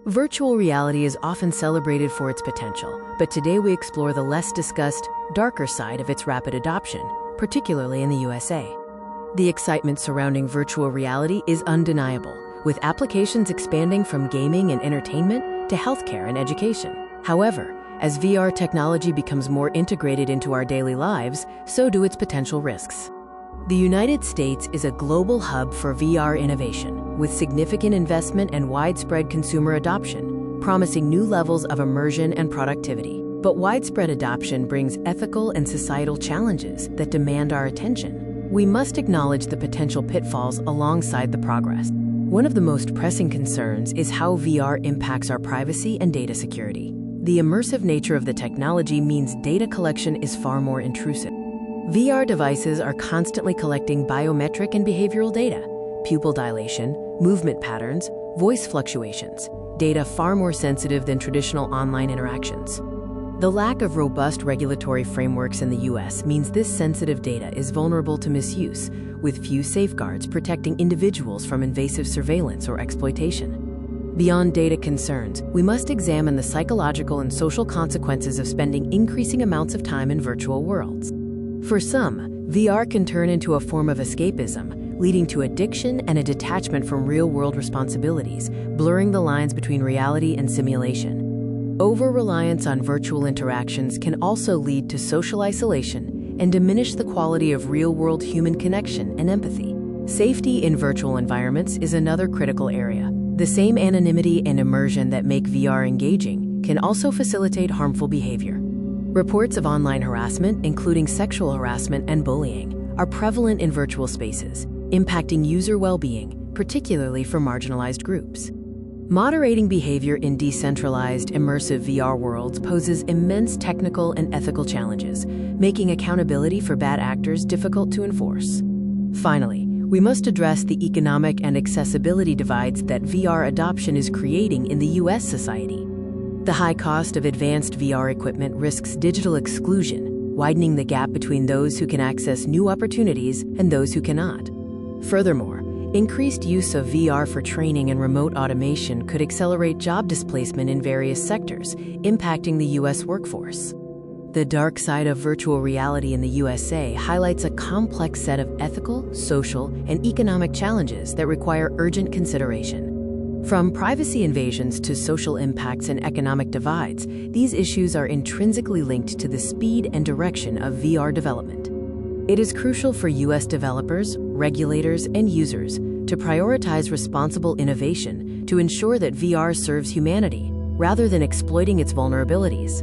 Virtual reality is often celebrated for its potential, but today we explore the less discussed, darker side of its rapid adoption, particularly in the USA. The excitement surrounding virtual reality is undeniable, with applications expanding from gaming and entertainment to healthcare and education. However, as VR technology becomes more integrated into our daily lives, so do its potential risks. The United States is a global hub for VR innovation, with significant investment and widespread consumer adoption, promising new levels of immersion and productivity. But widespread adoption brings ethical and societal challenges that demand our attention. We must acknowledge the potential pitfalls alongside the progress. One of the most pressing concerns is how VR impacts our privacy and data security. The immersive nature of the technology means data collection is far more intrusive. VR devices are constantly collecting biometric and behavioral data, pupil dilation, movement patterns, voice fluctuations, data far more sensitive than traditional online interactions. The lack of robust regulatory frameworks in the US means this sensitive data is vulnerable to misuse, with few safeguards protecting individuals from invasive surveillance or exploitation. Beyond data concerns, we must examine the psychological and social consequences of spending increasing amounts of time in virtual worlds. For some, VR can turn into a form of escapism, leading to addiction and a detachment from real-world responsibilities, blurring the lines between reality and simulation. Over-reliance on virtual interactions can also lead to social isolation and diminish the quality of real-world human connection and empathy. Safety in virtual environments is another critical area. The same anonymity and immersion that make VR engaging can also facilitate harmful behavior. Reports of online harassment, including sexual harassment and bullying, are prevalent in virtual spaces, impacting user well-being, particularly for marginalized groups. Moderating behavior in decentralized, immersive VR worlds poses immense technical and ethical challenges, making accountability for bad actors difficult to enforce. Finally, we must address the economic and accessibility divides that VR adoption is creating in the US society. The high cost of advanced VR equipment risks digital exclusion, widening the gap between those who can access new opportunities and those who cannot. Furthermore, increased use of VR for training and remote automation could accelerate job displacement in various sectors, impacting the US workforce. The dark side of virtual reality in the USA highlights a complex set of ethical, social, and economic challenges that require urgent consideration. From privacy invasions to social impacts and economic divides, these issues are intrinsically linked to the speed and direction of VR development. It is crucial for US developers, regulators, and users to prioritize responsible innovation to ensure that VR serves humanity rather than exploiting its vulnerabilities.